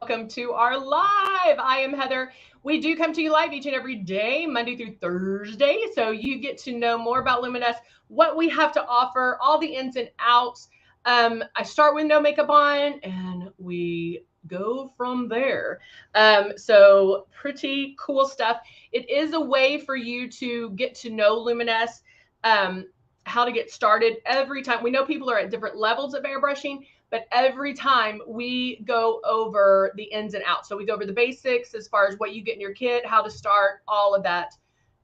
Welcome to our live. I am Heather. We do come to you live each and every day, Monday through Thursday. So you get to know more about Luminess, what we have to offer, all the ins and outs. I start with no makeup on and we go from there. So pretty cool stuff. It is a way for you to get to know Luminess, um, how to get started every time. We know people are at different levels of airbrushing, but every time we go over the ins and outs. So we go over the basics as far as what you get in your kit, how to start, all of that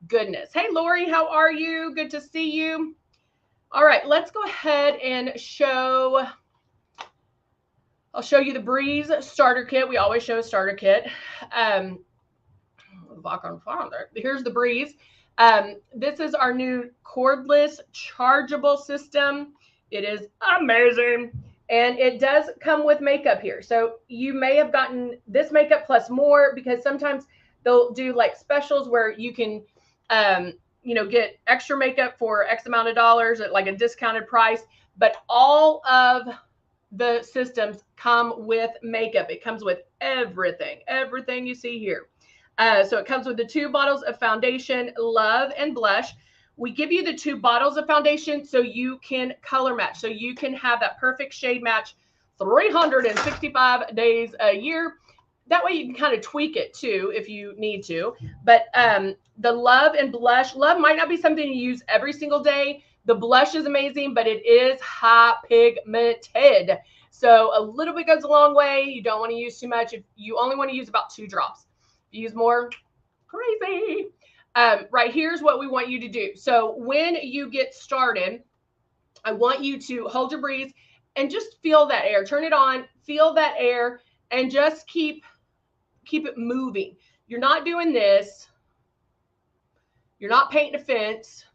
goodness. Hey, Lori, how are you? Good to see you. All right, let's go ahead and I'll show you the Breeze starter kit. We always show a starter kit. Um, Here's the Breeze. This is our new cordless chargeable system. It is amazing. And it does come with makeup here. So you may have gotten this makeup plus more because sometimes they'll do like specials where you can, get extra makeup for X amount of dollars at like a discounted price. But all of the systems come with makeup. It comes with everything you see here. So it comes with the 2 bottles of foundation, Love and Blush. We give you the 2 bottles of foundation so you can color match, so you can have that perfect shade match 365 days a year. That way you can kind of tweak it too if you need to. But the Love and Blush, Love might not be something you use every single day. The blush is amazing, but it is high pigmented. So a little bit goes a long way. You don't want to use too much. If you only want to use about 2 drops. If you use more, crazy. Right, here's what we want you to do. So when you get started, I want you to hold your Breeze and just feel that air. Turn it on, feel that air, and just keep it moving. You're not doing this. You're not painting a fence.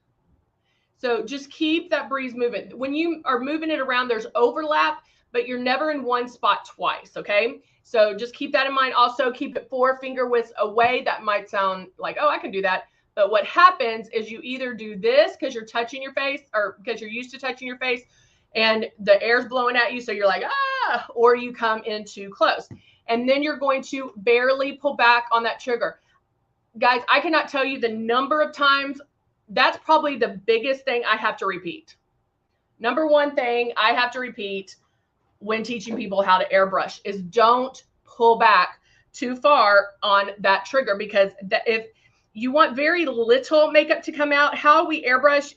So just keep that Breeze moving. When you are moving it around, there's overlap, but you're never in one spot twice, okay? So just keep that in mind. Also, keep it 4 finger widths away. That might sound like, oh, I can do that. But what happens is you either do this because you're touching your face or because you're used to touching your face and the air's blowing at you. So you're like, or you come in too close. And then you're going to barely pull back on that trigger. Guys, I cannot tell you the number of times. That's probably the biggest thing I have to repeat. Number one thing I have to repeat when teaching people how to airbrush is don't pull back too far on that trigger, because if you want very little makeup to come out, how we airbrush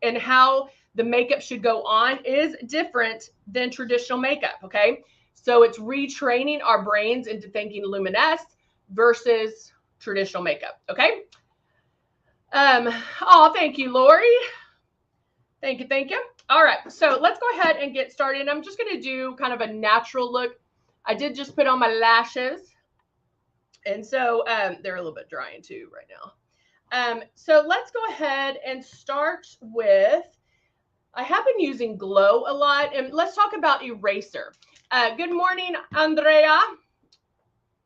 and how the makeup should go on is different than traditional makeup, okay? So it's retraining our brains into thinking Luminess versus traditional makeup, okay? Thank you, Lori. Thank you. All right, so let's go ahead and get started. I'm just going to do kind of a natural look. I did just put on my lashes, and so they're a little bit drying too right now. So let's go ahead and start with, I have been using Glow a lot, and let's talk about eraser. Good morning, Andrea.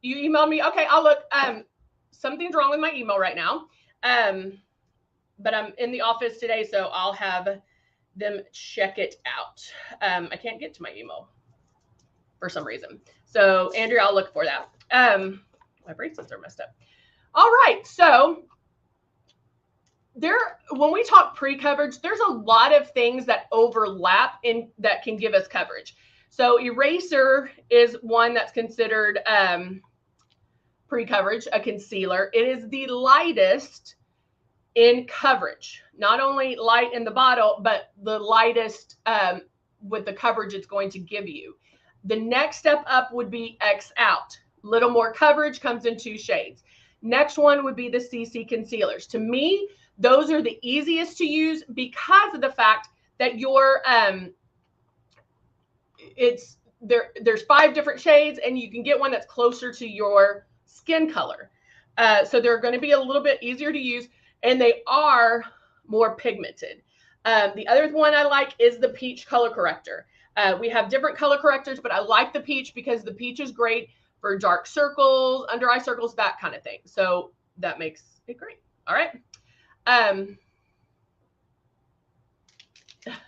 You emailed me. Okay, I'll look. Something's wrong with my email right now. But I'm in the office today, so I'll have them check it out. I can't get to my email for some reason. So Andrea, I'll look for that. My bracelets are messed up. All right, so when we talk pre-coverage, there's a lot of things that overlap in that can give us coverage. So eraser is one that's considered pre-coverage, a concealer. It is the lightest in coverage, not only light in the bottle, but the lightest with the coverage it's going to give you. The next step up would be X Out. Little more coverage, comes in 2 shades. Next one would be the CC concealers. To me, those are the easiest to use because of the fact that there's 5 different shades and you can get one that's closer to your skin color. So they're going to be a little bit easier to use, and they are more pigmented. The other one I like is the peach color corrector. We have different color correctors, but I like the peach because the peach is great for dark circles, under eye circles, that kind of thing. So that makes it great. All right.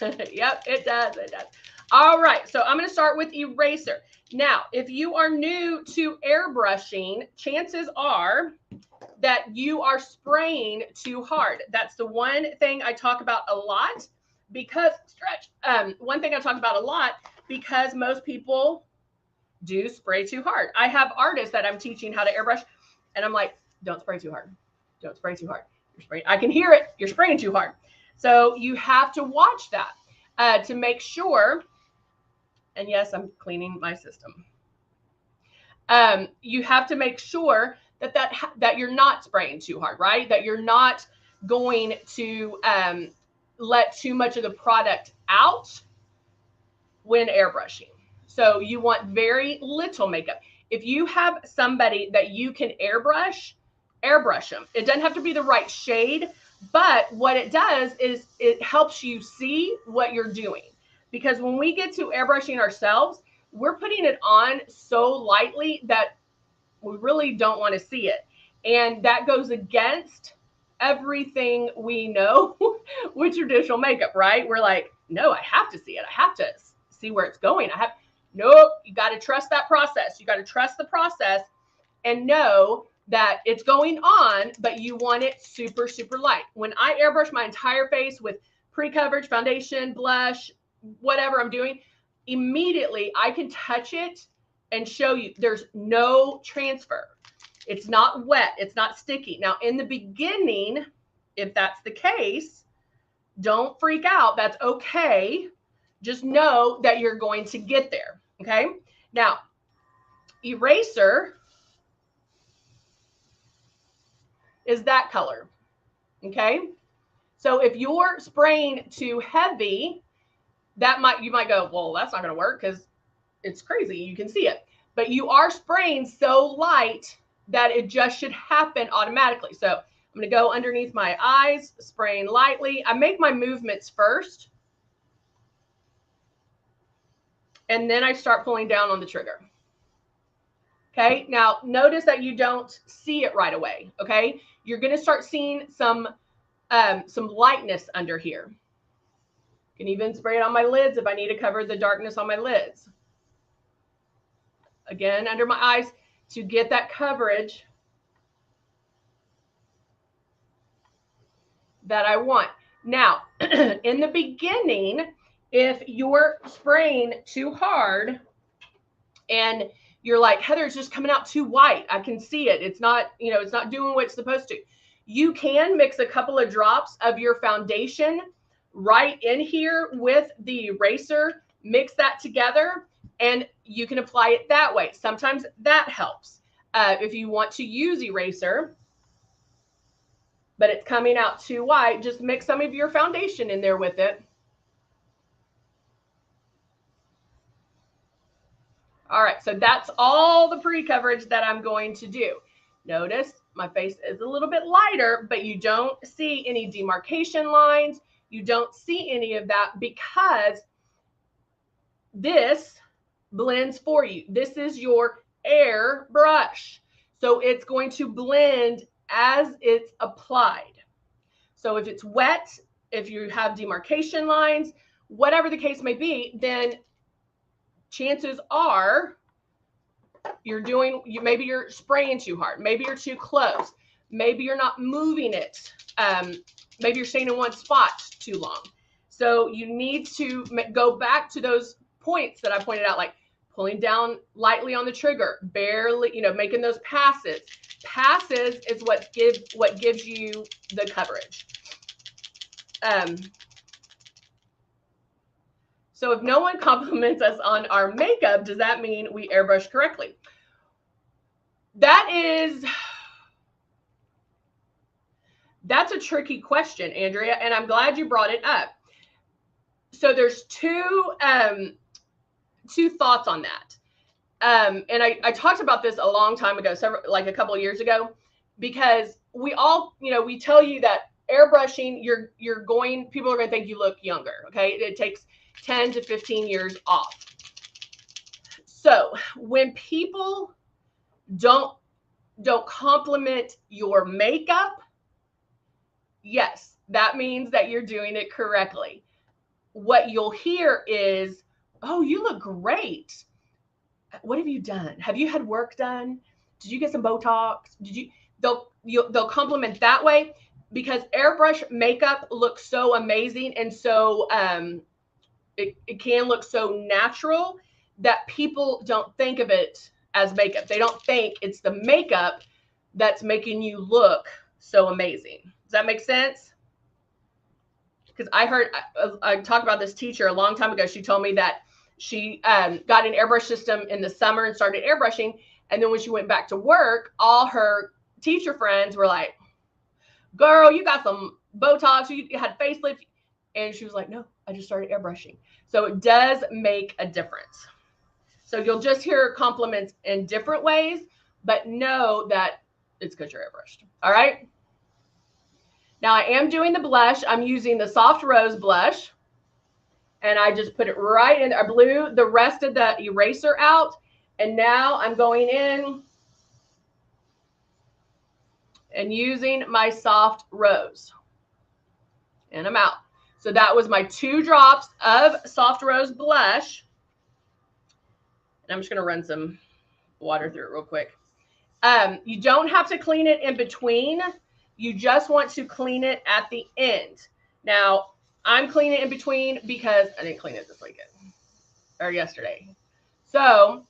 Yep, it does. All right, so I'm going to start with eraser. Now, if you are new to airbrushing, chances are that you are spraying too hard. That's the one thing I talk about a lot because, one thing I talk about a lot because most people do spray too hard. I have artists that I'm teaching how to airbrush, and I'm like, don't spray too hard. Don't spray too hard. You're spraying. I can hear it. You're spraying too hard. So you have to watch that to make sure. And yes, I'm cleaning my system. You have to make sure that you're not spraying too hard, right? That you're not going to let too much of the product out when airbrushing. So you want very little makeup. If you have somebody that you can airbrush them. It doesn't have to be the right shade, but what it does is it helps you see what you're doing. Because when we get to airbrushing ourselves, we're putting it on so lightly that we really don't want to see it. And that goes against everything we know with traditional makeup, right? We're like, no, I have to see it. I have to see where it's going. Nope, you got to trust that process. You got to trust the process and know that it's going on, but you want it super, super light. When I airbrush my entire face with pre-coverage, foundation, blush, whatever I'm doing, immediately I can touch it and show you there's no transfer. It's not wet. It's not sticky. Now, in the beginning, if that's the case, don't freak out. That's okay. Just know that you're going to get there. Okay. Now, eraser is that color. Okay. So if you're spraying too heavy, you might go, well, that's not going to work because it's crazy. You can see it, but you are spraying so light that it just should happen automatically. So I'm going to go underneath my eyes, spraying lightly. I make my movements first, and then I start pulling down on the trigger. Okay. Now notice that you don't see it right away. Okay. You're going to start seeing some lightness under here. Can even spray it on my lids if I need to cover the darkness on my lids. Again, under my eyes to get that coverage that I want. Now, in the beginning, if you're spraying too hard and you're like, Heather, it's just coming out too white. I can see it. It's not, it's not doing what it's supposed to. You can mix a couple of drops of your foundation right in here with the eraser, mix that together, and you can apply it that way. Sometimes that helps. If you want to use eraser, but it's coming out too white, just mix some of your foundation in there with it. All right, so that's all the pre-coverage that I'm going to do. Notice my face is a little bit lighter, but you don't see any demarcation lines. You don't see any of that because this blends for you. This is your airbrush. So it's going to blend as it's applied. So if it's wet, if you have demarcation lines, whatever the case may be, then chances are maybe you're spraying too hard. Maybe you're too close. Maybe you're not moving it. Maybe you're staying in one spot too long. So you need to go back to those points that I pointed out, like pulling down lightly on the trigger, barely, making those passes. Passes is what gives you the coverage. So if no one compliments us on our makeup, does that mean we airbrush correctly? That's a tricky question, Andrea, and I'm glad you brought it up. So there's two thoughts on that. And I talked about this a long time ago, like a couple of years ago, because we all, we tell you that airbrushing, people are going to think you look younger. Okay. It takes 10 to 15 years off. So when people don't compliment your makeup, yes, that means that you're doing it correctly. What you'll hear is, oh, you look great. What have you done? Have you had work done? Did you get some Botox? Did you? They'll compliment that way, because airbrush makeup looks so amazing, and so it can look so natural that people don't think of it as makeup. They don't think it's the makeup that's making you look so amazing. Does that make sense? Because I talked about this teacher a long time ago. She told me that she got an airbrush system in the summer and started airbrushing. And then when she went back to work, all her teacher friends were like, girl, you got some Botox, you had facelift. And she was like, no, I just started airbrushing. So it does make a difference. So you'll just hear compliments in different ways, but know that it's because you're airbrushed. All right. Now I am doing the blush. I'm using the Soft Rose blush. And I just put it right in. I blew the rest of the eraser out. And now I'm going in and using my Soft Rose. And I'm out. So that was my 2 drops of Soft Rose blush. And I'm just going to run some water through it real quick. You don't have to clean it in between. You just want to clean it at the end. Now, I'm cleaning it in between because I didn't clean it this weekend or yesterday. So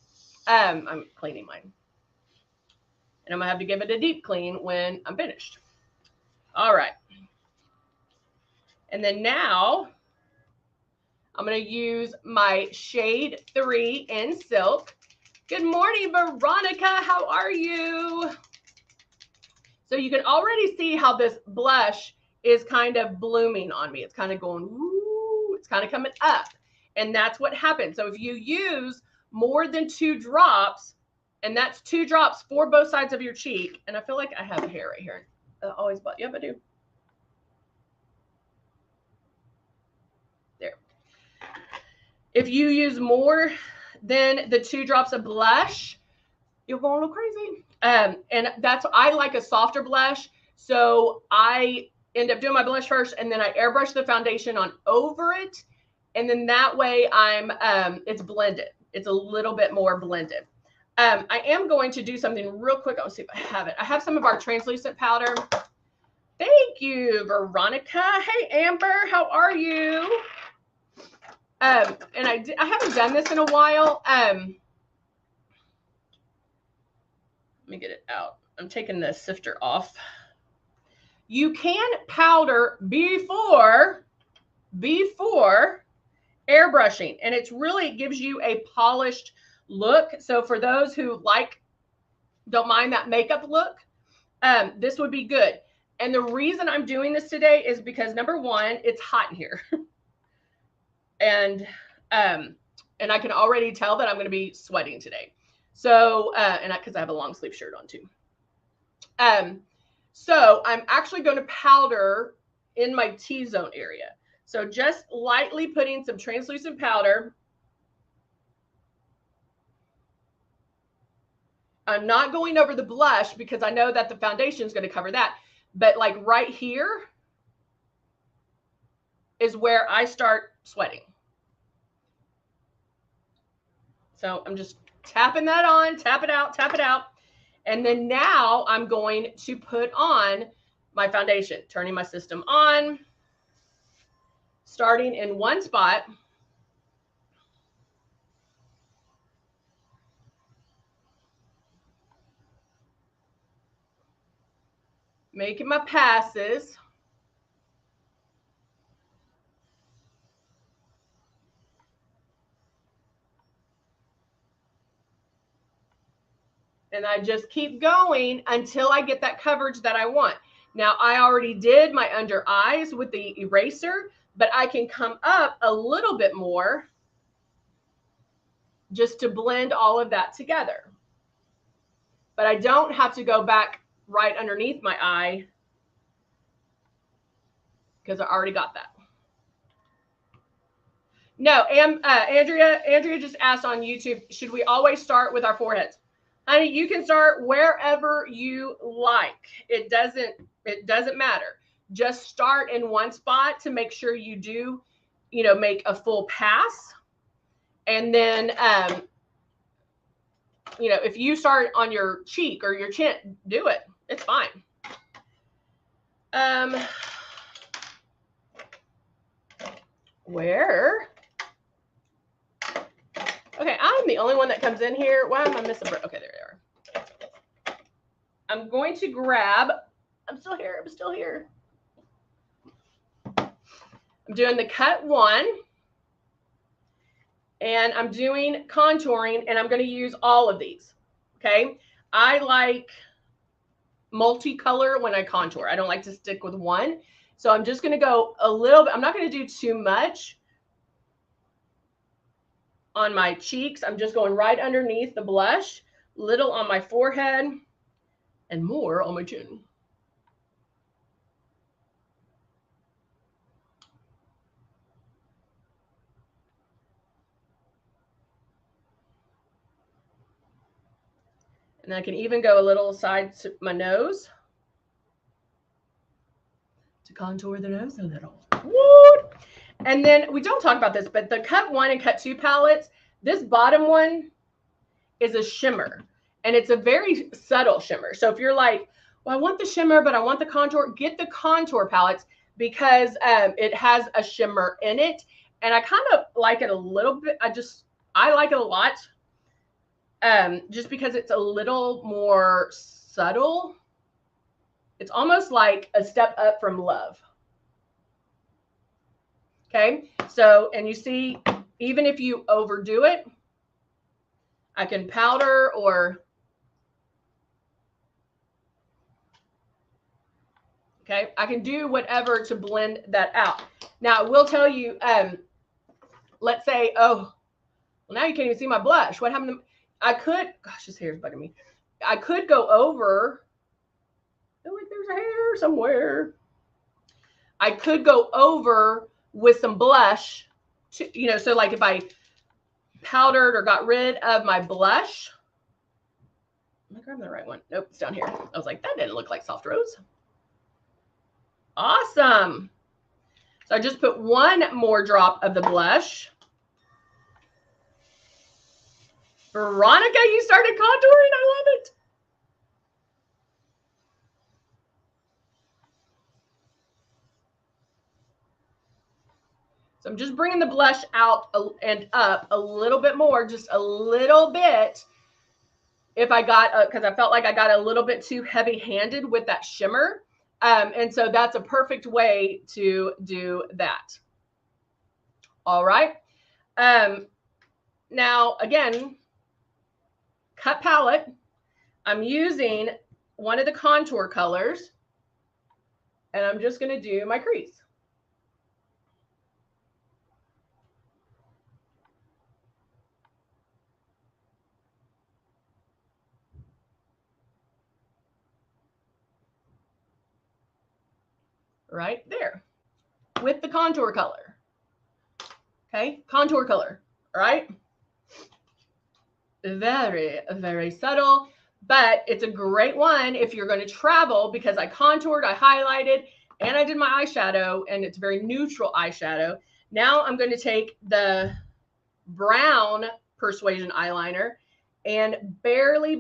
I'm cleaning mine. And I'm going to have to give it a deep clean when I'm finished. All right. And then now I'm going to use my shade 3 in Silk. Good morning, Veronica. How are you? So you can already see how this blush is kind of blooming on me. It's kind of going, woo, it's kind of coming up. And that's what happens. So if you use more than 2 drops, and that's 2 drops for both sides of your cheek. And I feel like I have hair right here. Always, but yep, I do. There. If you use more than the 2 drops of blush, you're going a little crazy. And that's, I like a softer blush. So I end up doing my blush first, and then I airbrush the foundation on over it. And then that way it's blended. It's a little bit more blended. I am going to do something real quick. I'll see if I have it. I have some of our translucent powder. Thank you, Veronica. Hey, Amber, how are you? And I haven't done this in a while. Let me get it out. I'm taking the sifter off. You can powder before airbrushing, and it's really gives you a polished look. So for those who don't mind that makeup look, this would be good. And the reason I'm doing this today is because, number one, it's hot in here. And I can already tell that I'm going to be sweating today. So, because I have a long sleeve shirt on too. So I'm actually going to powder in my T-zone area. So just lightly putting some translucent powder. I'm not going over the blush because I know that the foundation is going to cover that. But like right here is where I start sweating. So I'm just tapping that on, tap it out, tap it out. And then now I'm going to put on my foundation, turning my system on, starting in one spot. Making my passes. And I just keep going until I get that coverage that I want. Now, I already did my under eyes with the eraser, but I can come up a little bit more just to blend all of that together. But I don't have to go back right underneath my eye because I already got that. No, Andrea just asked on YouTube, should we always start with our foreheads? Honey, you can start wherever you like. It doesn't matter. Just start in one spot to make sure you do, make a full pass. And then, you know, if you start on your cheek or your chin, do it. It's fine. Where? Okay, I'm the only one that comes in here. Why am I missing? Okay, there they are. I'm going to grab, I'm still here. I'm doing the cut 1. And I'm doing contouring, and I'm going to use all of these. Okay. I like multicolor when I contour. I don't like to stick with one. So I'm just going to go a little bit. I'm not going to do too much on my cheeks. I'm just going right underneath the blush, little on my forehead, and more on my chin. And I can even go a little side to my nose to contour the nose a little. Woo! And then we don't talk about this, but the cut 1 and cut 2 palettes, this bottom one is a shimmer, and it's a very subtle shimmer. So if you're like, well, I want the shimmer, but I want the contour, get the contour palettes because it has a shimmer in it. And I kind of like it a little bit. I like it a lot. Just because it's a little more subtle. It's almost like a step up from Love. Okay, so, and you see, even if you overdo it, I can powder or, okay, I can do whatever to blend that out. Now, I will tell you, let's say, oh, well, now you can't even see my blush. What happened to, I could, gosh, this hair is bugging me. I could go over, oh, like there's a hair somewhere. I could go over with some blush, to, you know, so like if I powdered or got rid of my blush. Am I grabbing the right one? Nope, it's down here. I was like, that didn't look like Soft Rose. Awesome. So I just put one more drop of the blush. Veronica, you started contouring. I love it. So I'm just bringing the blush out and up a little bit more, just a little bit. If I got, because I felt like I got a little bit too heavy-handed with that shimmer. And so that's a perfect way to do that. All right. Now, again, cut palette. I'm using one of the contour colors, and I'm just going to do my crease. Right there with the contour color. Okay, contour color, right? Very, very subtle, but it's a great one if you're going to travel because I contoured, I highlighted, and I did my eyeshadow, and it's very neutral eyeshadow. Now I'm going to take the brown Persuasion eyeliner and barely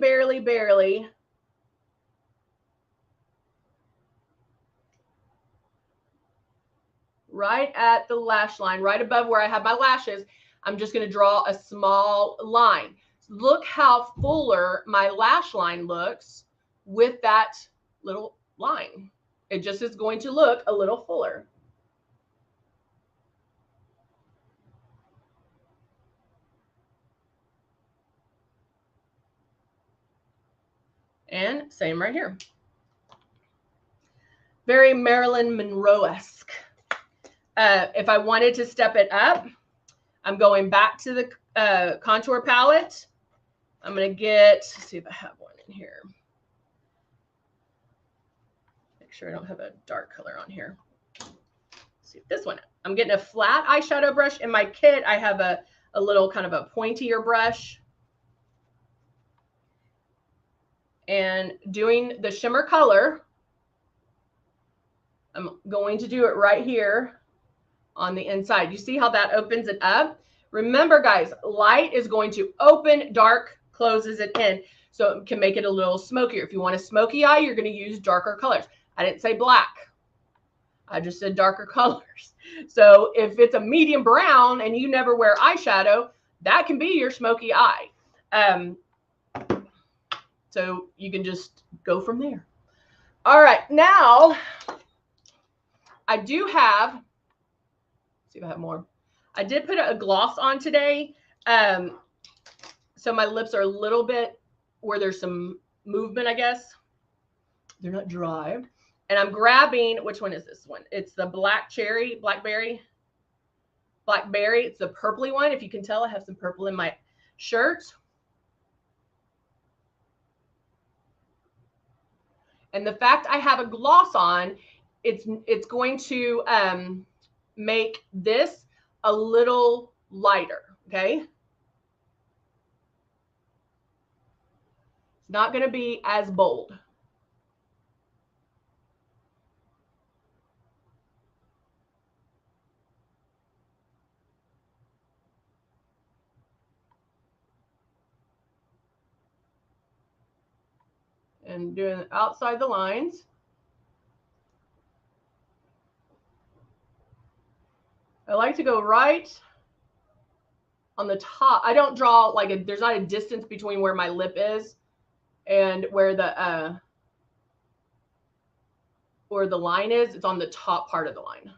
right at the lash line, right above where I have my lashes, I'm just going to draw a small line. Look how fuller my lash line looks with that little line. It just is going to look a little fuller. And same right here. Very Marilyn Monroe-esque. If I wanted to step it up, I'm going back to the contour palette. I'm going to get, let's see if I have one in here. Make sure I don't have a dark color on here. Let's see if this one, I'm getting a flat eyeshadow brush. In my kit, I have a little kind of a pointier brush. And doing the shimmer color, I'm going to do it right here on the inside. You see how that opens it up? Remember, guys, light is going to open, dark closes it in. So it can make it a little smokier. If you want a smoky eye, you're going to use darker colors. I didn't say black. I just said darker colors. So if it's a medium brown and you never wear eyeshadow, that can be your smoky eye. So you can just go from there. All right, now I do have, let's see if I have more. I did put a gloss on today. So my lips are a little bit where there's some movement, I guess. They're not dry. And I'm grabbing, which one is this one? It's the blackberry. It's the purpley one. If you can tell, I have some purple in my shirt. And the fact I have a gloss on, it's going to make this a little lighter, okay? It's not going to be as bold. And doing outside the lines. I like to go right on the top. I don't draw like there's not a distance between where my lip is and where the line is. It's on the top part of the line.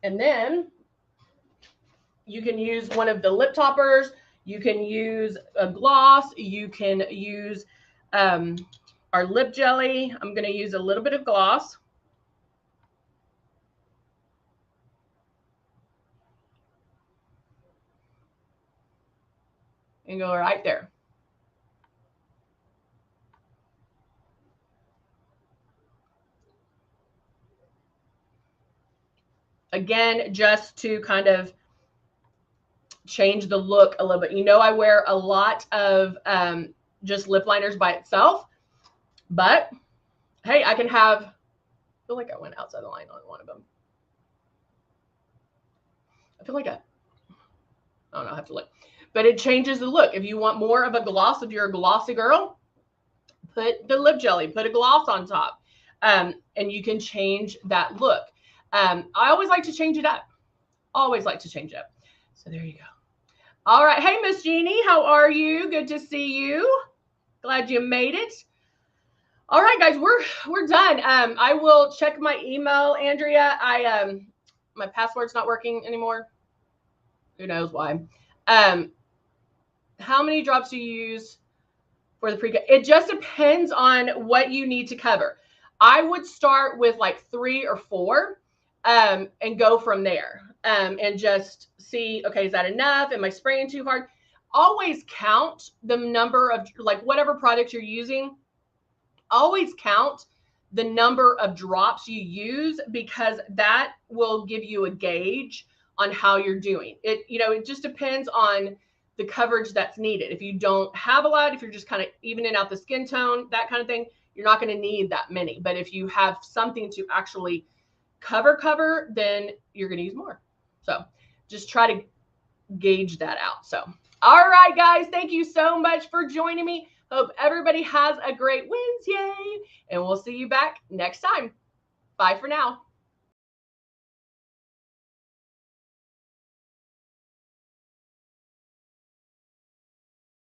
And then you can use one of the lip toppers. You can use a gloss. You can use our lip jelly. I'm going to use a little bit of gloss. And go right there. Again, just to kind of change the look a little bit. You know, I wear a lot of just lip liners by itself, but hey, I can have, I feel like I went outside the line on one of them. I feel like I don't know, I have to look, but it changes the look. If you want more of a gloss, if you're a glossy girl, put the lip jelly, put a gloss on top, and you can change that look. I always like to change it up. Always like to change it up. So there you go. All right. Hey, Miss Jeannie, how are you? Good to see you. Glad you made it. All right, guys, we're done. I will check my email, Andrea. My password's not working anymore. Who knows why? How many drops do you use for the pre-cut? It just depends on what you need to cover. I would start with like 3 or 4 and go from there and just see, okay, is that enough? Am I spraying too hard? Always count the number of, like, whatever product you're using. Always count the number of drops you use, because that will give you a gauge on how you're doing. It just depends on the coverage that's needed. If you don't have a lot, if you're just kind of evening out the skin tone, that kind of thing, you're not going to need that many. But if you have something to actually cover, then you're going to use more. So just try to gauge that out. So, all right, guys, thank you so much for joining me. Hope everybody has a great Wednesday, and we'll see you back next time. Bye for now.